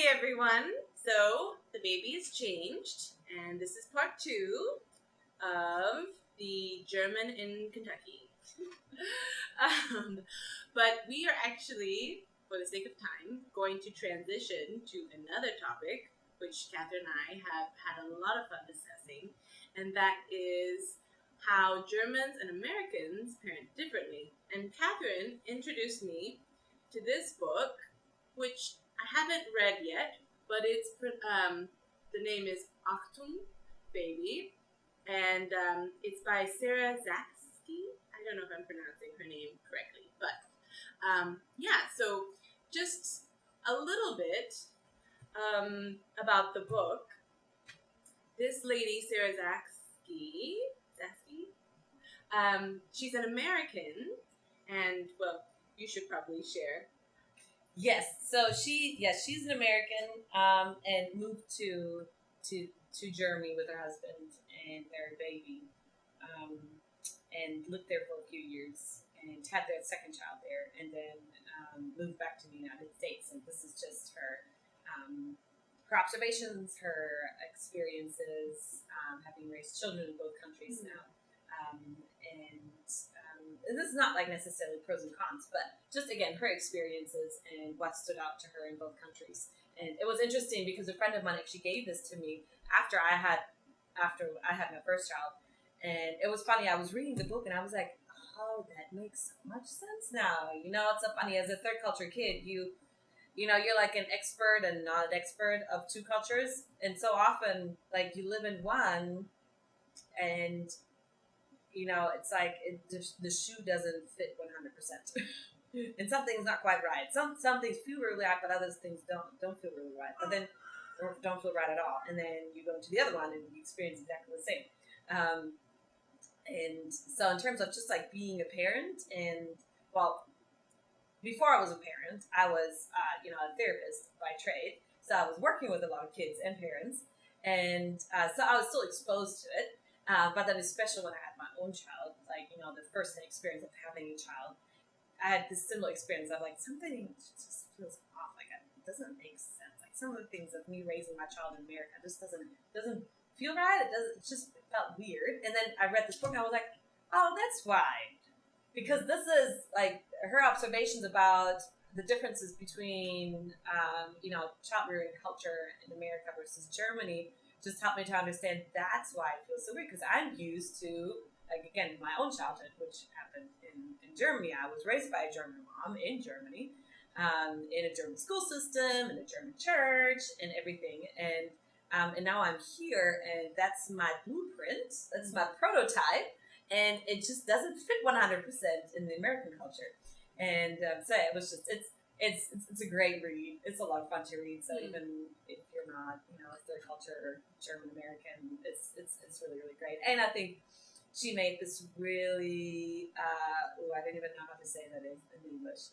everyone. So the baby is changed, and this is part two of the German in Kentucky. But we are actually, for the sake of time, going to transition to another topic, which Catherine and I have had a lot of fun discussing, and that is how Germans and Americans parent differently. And Catherine introduced me to this book, which I haven't read yet, but the name is Achtung Baby, and it's by Sarah Zaksky. I don't know if I'm pronouncing her name correctly, but yeah. So just a little bit about the book. This lady, Sarah Zaksky, she's an American, and well, you should probably share. Yes. So she's an American, and moved to Germany with her husband and their baby, and lived there for a few years and had their second child there, and then moved back to the United States. And this is just her observations, her experiences, having raised children in both countries now. And this is not like necessarily pros and cons, but just again her experiences and what stood out to her in both countries. And it was interesting because a friend of mine actually gave this to me after I had my first child, and it was funny. I was reading the book and I was like, oh, that makes so much sense now. It's so funny as a third culture kid, you're like an expert and not an expert of two cultures, and so often like you live in one, and it's like the shoe doesn't fit 100%, and some things not quite right. Some things feel really right, but other things don't feel really right. But then or don't feel right at all, and then you go into the other one and you experience exactly the same. And so in terms of just like being a parent, and well, before I was a parent, I was a therapist by trade, so I was working with a lot of kids and parents, and so I was still exposed to it. But then especially when I had my own child, like, the first-hand experience of having a child, I had this similar experience of like something just feels off, like it doesn't make sense. Like some of the things of me raising my child in America just doesn't feel right. It just felt weird. And then I read this book and I was like, oh, that's why. Because this is like her observations about the differences between, child rearing culture in America versus Germany just helped me to understand that's why it feels so weird. Because I'm used to, like, again, my own childhood, which happened in Germany. I was raised by a German mom in Germany, in a German school system, in a German church, and everything. And now I'm here, and that's my blueprint. That's my prototype. And it just doesn't fit 100% in the American culture. And so it was just, it's a great read. It's a lot of fun to read. So even if you're not, a third culture German American, it's really, really great. And I think she made this really, I don't even know how to say that in English.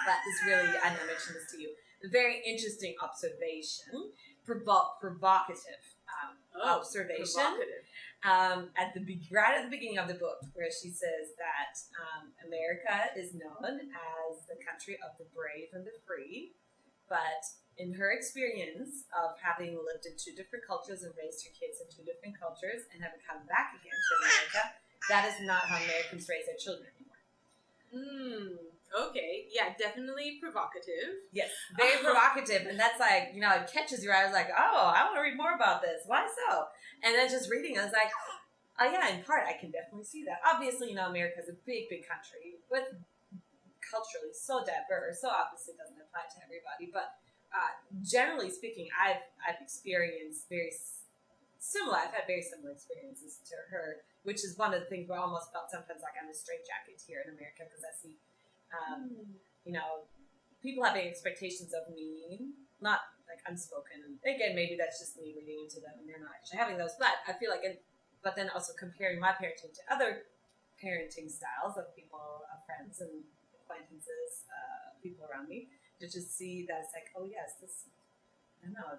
But this really, I know I mentioned this to you, a very interesting observation, provocative observation. Provocative. Right at the beginning of the book, where she says that America is known as the country of the brave and the free, but in her experience of having lived in two different cultures and raised her kids in two different cultures and having come back again to America, that is not how Americans raise their children anymore. Okay. Yeah, definitely provocative. Yes, very provocative. And that's like, it catches your eye. I was like, oh, I want to read more about this. Why so? And then just reading, I was like, oh yeah, in part, I can definitely see that. Obviously, America's a big, big country with culturally so diverse, so obviously it doesn't apply to everybody. But generally speaking, I've experienced very similar. I've had very similar experiences to her, which is one of the things where I almost felt sometimes like I'm a straitjacket here in America, because I see, people having expectations of me, not like unspoken. Again, maybe that's just me reading into them, and they're not actually having those. But I feel like, but then also comparing my parenting to other parenting styles of people, of friends and acquaintances, people around me, to just see that it's like, oh yes, this. I don't know.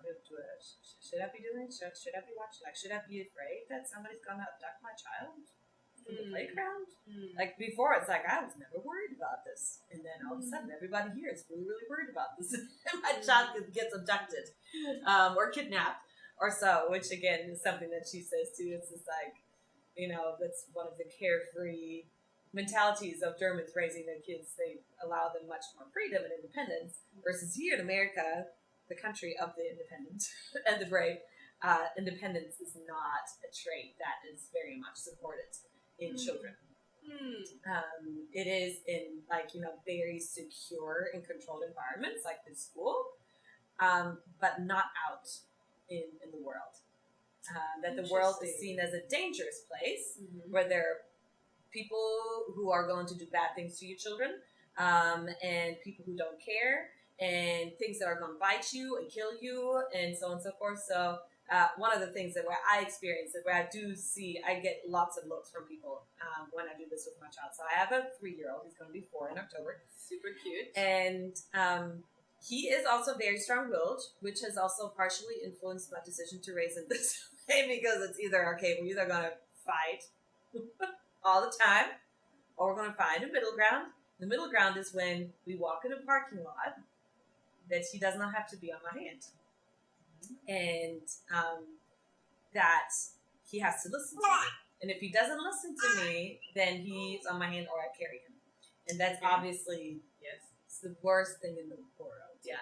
Should I be doing it? Should I be watching? Like, should I be afraid that somebody's gonna abduct my child? from the playground. Mm. Like before, it's like I was never worried about this, and then all of a sudden, everybody here is really, really worried about this. And my child gets abducted, or kidnapped, or so. Which again is something that she says too. It's just like, that's one of the carefree mentalities of Germans raising their kids. They allow them much more freedom and independence. Versus here in America, the country of the independent and the brave, independence is not a trait that is very much supported in children. It is in very secure and controlled environments like the school, but not out in the world. That the world is seen as a dangerous place where there are people who are going to do bad things to your children, and people who don't care, and things that are going to bite you and kill you, and so on and so forth. So one of the things that where I experience it, where I do see, I get lots of looks from people when I do this with my child. So I have a 3-year-old. He's going to be 4 in October. Super cute. And he is also very strong-willed, which has also partially influenced my decision to raise him this way, because it's either, okay, we're either going to fight all the time, or we're going to find a middle ground. The middle ground is when we walk in a parking lot that he does not have to be on my hand. And that he has to listen to me. And if he doesn't listen to me, then he's on my hand or I carry him. And that's obviously it's the worst thing in the world. Yeah,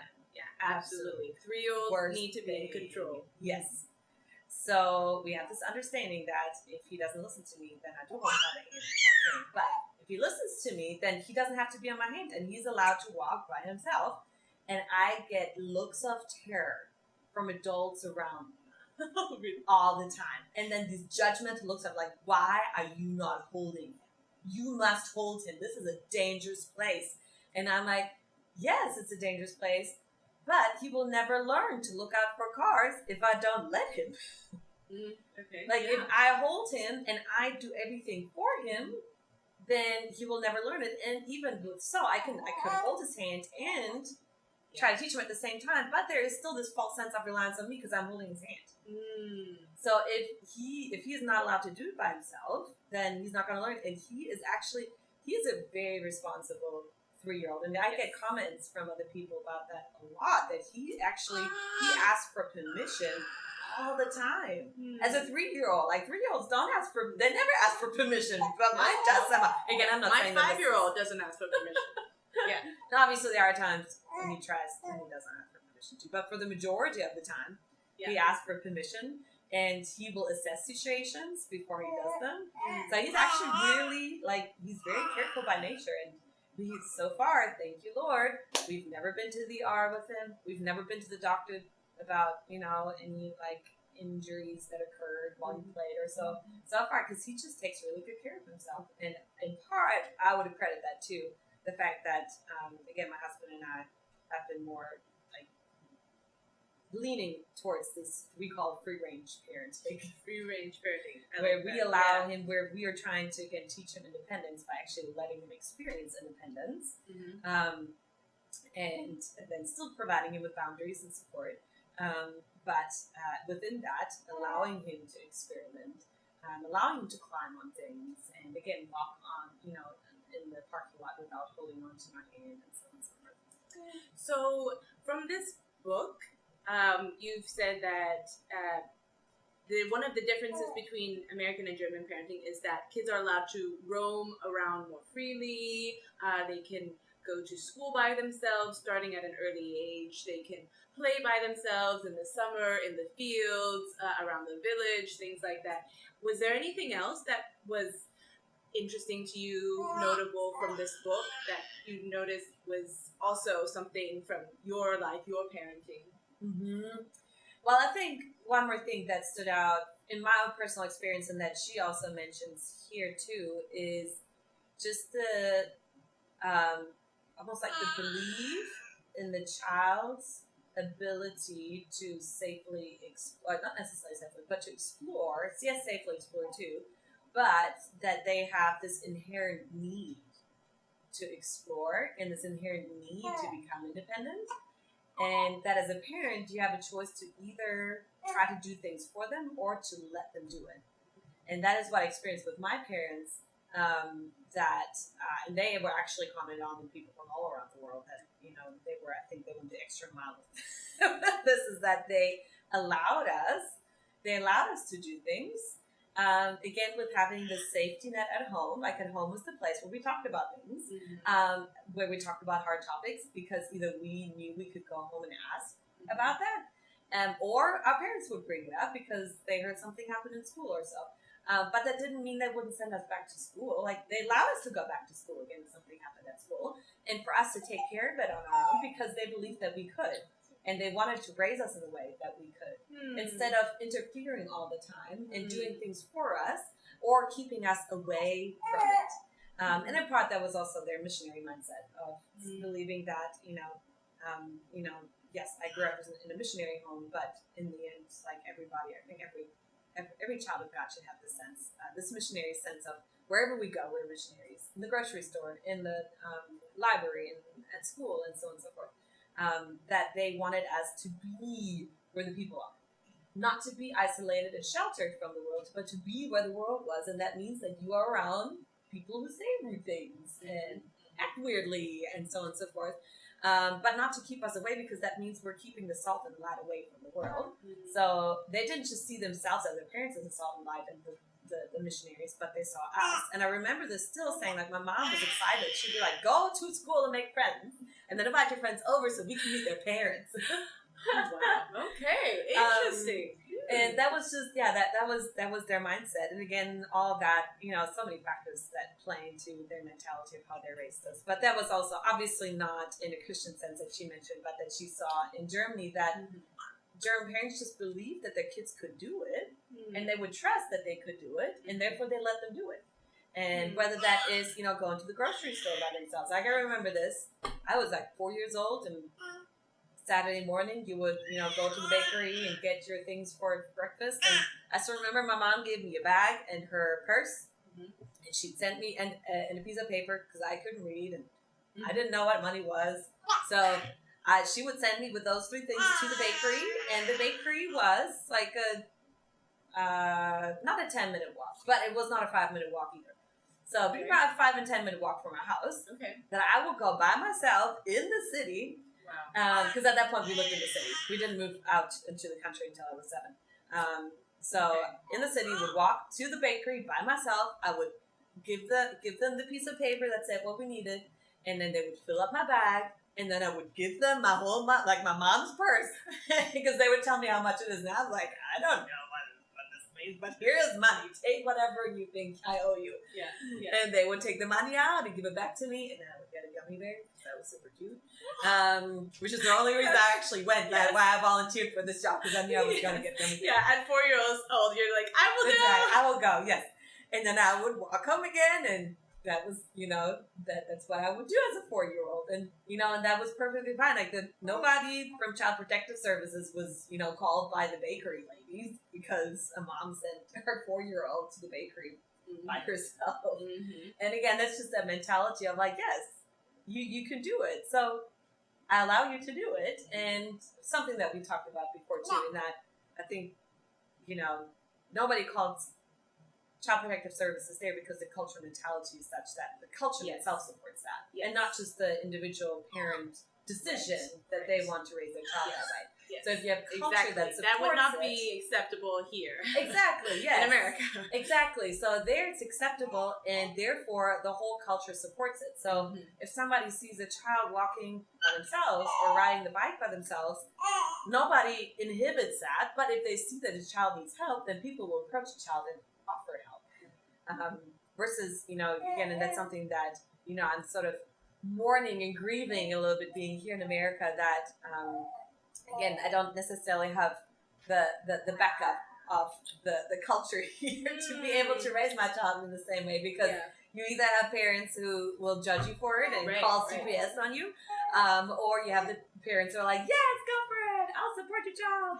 absolutely. 3-year-olds need to be in control. Yes. So we have this understanding that if he doesn't listen to me, then I don't want my hand or carry him. But if he listens to me, then he doesn't have to be on my hand, and he's allowed to walk by himself. And I get looks of terror from adults around me all the time. And then these judgmental looks of like, why are you not holding him? You must hold him. This is a dangerous place. And I'm like, yes, it's a dangerous place, but he will never learn to look out for cars if I don't let him. Okay. If I hold him and I do everything for him, then he will never learn it. And even with so, I could hold his hand and try to teach him at the same time, but there is still this false sense of reliance on me because I'm holding his hand. So if he is not allowed to do it by himself, then he's not going to learn. And he is a very responsible 3-year-old, and I get comments from other people about that a lot. That he asks for permission all the time as a 3-year-old. Like 3-year-olds they never ask for permission, but mine does somehow. Again, I'm not saying my 5-year-old doesn't ask for permission. Yeah. Now, obviously, there are times when he tries and he doesn't ask for permission too. But for the majority of the time, he asks for permission, and he will assess situations before he does them. So he's actually really, he's very careful by nature. And so far, thank you, Lord, we've never been to the ER with him. We've never been to the doctor about, any, injuries that occurred while he played or so far, because he just takes really good care of himself. And in part, I would accredit that to the fact that, again, my husband and I have been more leaning towards this we call free range parenting. Free range parenting. Where we allow him, where we are trying to again teach him independence by actually letting him experience independence, and then still providing him with boundaries and support. But within that, allowing him to experiment, allowing him to climb on things, and again walk on, in the parking lot without holding on to my hand and so on and so forth. So from this book, you've said that one of the differences between American and German parenting is that kids are allowed to roam around more freely. They can go to school by themselves starting at an early age. They can play by themselves in the summer, in the fields, around the village, things like that. Was there anything else that was interesting to you, notable from this book that you noticed was also something from your life, your parenting? Well, I think one more thing that stood out in my own personal experience, and that she also mentions here too, is just the almost like the belief in the child's ability to safely explore, not necessarily safely, but to explore. Yes, safely explore too, but that they have this inherent need to explore and this inherent need to become independent. And that as a parent, you have a choice to either try to do things for them or to let them do it. And that is what I experienced with my parents. And they were actually commented on with people from all around the world that, I think they went the extra mile. This is that they allowed us to do things. Again, with having the safety net at home, like at home was the place where we talked about things, where we talked about hard topics, because either we knew we could go home and ask about that, or our parents would bring it up because they heard something happen in school or so. But that didn't mean they wouldn't send us back to school. Like, they allowed us to go back to school again if something happened at school, and for us to take care of it on our own because they believed that we could. And they wanted to raise us in the way that we could, instead of interfering all the time and doing things for us or keeping us away from it. And in part, that was also their missionary mindset of believing that, yes, I grew up in a missionary home, but in the end, like everybody, I think every child of God should have this sense, this missionary sense of wherever we go, we're missionaries. In the grocery store, in the library, at school, and so on and so forth. That they wanted us to be where the people are. Not to be isolated and sheltered from the world, but to be where the world was. And that means that you are around people who say rude things and act weirdly and so on and so forth. But not to keep us away, because that means we're keeping the salt and the light away from the world. So they didn't just see themselves as their parents as the salt and light and the missionaries, but they saw us. And I remember this still saying, like, my mom was excited. She'd be like, go to school and make friends, and then invite your friends over so we can meet their parents. Wow. Okay. Interesting. And that was just, that was their mindset. And again, all that, so many factors that play into their mentality of how they raised us. But that was also obviously not in a Christian sense that she mentioned, but that she saw in Germany that German parents just believed that their kids could do it, and they would trust that they could do it, and therefore they let them do it. And whether that is, going to the grocery store by themselves. Like, I remember this. I was like 4 years old, and Saturday morning you would, go to the bakery and get your things for breakfast. And I still remember my mom gave me a bag and her purse, and she'd sent me and a piece of paper because I couldn't read and I didn't know what money was. So she would send me with those 3 things to the bakery, and the bakery was like not a 10-minute walk, but it was not a 5-minute walk either. So maybe about a 5 and 10 minute walk from our house. Okay. That I would go by myself in the city. Wow. Because at that point we lived in the city. We didn't move out into the country until I was 7. So in the city, would walk to the bakery by myself. I would give them the piece of paper that said what we needed, and then they would fill up my bag. And then I would give them my whole like my mom's purse, because they would tell me how much it is. And I was like, I don't know what this means, but here is money. Take whatever you think I owe you. Yeah. And they would take the money out and give it back to me, and then I would get a gummy bear. That was super cute. Which is the only reason I actually went. Yeah, why I volunteered for this job, because I knew I was going to get gummy bears. Yeah, at 4 years old, you're like, I will go. I will go. Yes. And then I would walk home again, and that was, that's what I would do as a 4-year-old. And, and that was perfectly fine. Like, nobody from Child Protective Services was, called by the bakery ladies because a mom sent her 4-year-old to the bakery by herself. And again, that's just that mentality of like, yes, you can do it. So I allow you to do it. And something that we talked about before too, in that I think, nobody calls Child Protective Services there because the cultural mentality is such that the culture itself supports that, and not just the individual parent decision that they want to raise their child that way. So if you have culture that supports that would not be acceptable here. Exactly. Yes. In America. Exactly. So there it's acceptable, and therefore the whole culture supports it. So if somebody sees a child walking by themselves or riding the bike by themselves, nobody inhibits that. But if they see that a child needs help, then people will approach the child and offer help. Versus, again, and that's something that, I'm sort of mourning and grieving a little bit being here in America, that, again, I don't necessarily have the backup of the culture here to be able to raise my child in the same way, because you either have parents who will judge you for it and call CPS on you, or you have the parents who are like, yes, go for it, I'll support your child.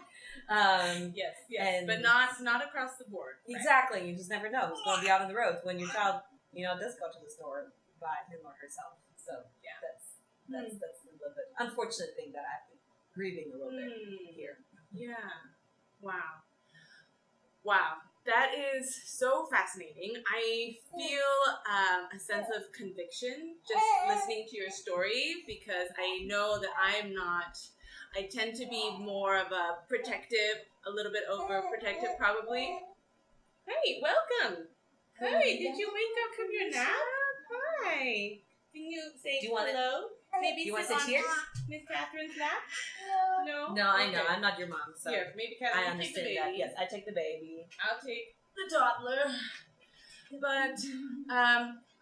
Yes, but not across the board. Right? Exactly. You just never know who's going to be out on the road when your child, does go to the store by him or herself. So that's a little bit unfortunate thing that I've been grieving a little bit here. Yeah. Wow. that is so fascinating. I feel a sense of conviction just listening to your story because I know that I'm not. I tend to be more of a protective, a little bit overprotective, probably. Hey, welcome. Hi, did you wake up from your nap? Hi. Can you say hello? Maybe you want sit to sit on here? Miss Catherine's lap? No? No, I know. Okay. I'm not your mom, so Here, maybe Catherine, I you take the understand that. baby. Yes, I take the baby. I'll take the toddler. But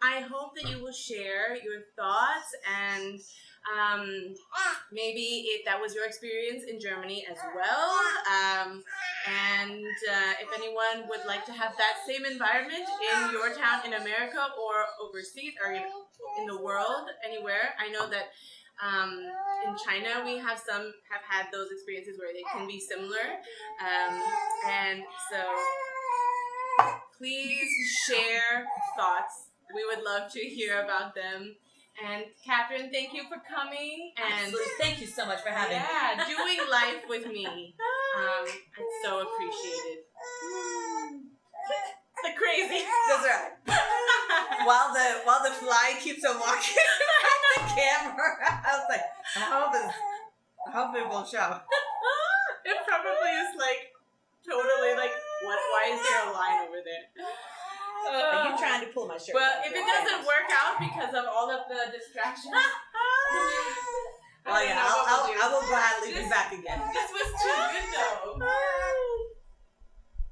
I hope that you will share your thoughts and maybe that was your experience in Germany as well. And if anyone would like to have that same environment in your town in America or overseas or in the world, anywhere, I know that in China we have had those experiences where they can be similar. And so please share thoughts. We would love to hear about them. And Catherine, thank you for coming. And absolutely. Thank you so much for having me. Yeah, doing life with me. It's so appreciated. The crazy. That's right. while the fly keeps on walking around the camera, I was like, I hope it will show. It probably is like totally like, why is there a line over there? Are you trying to pull my shirt? Well, if it doesn't work out because of all of the distractions, well, yeah, I will gladly be back again. This was too good though.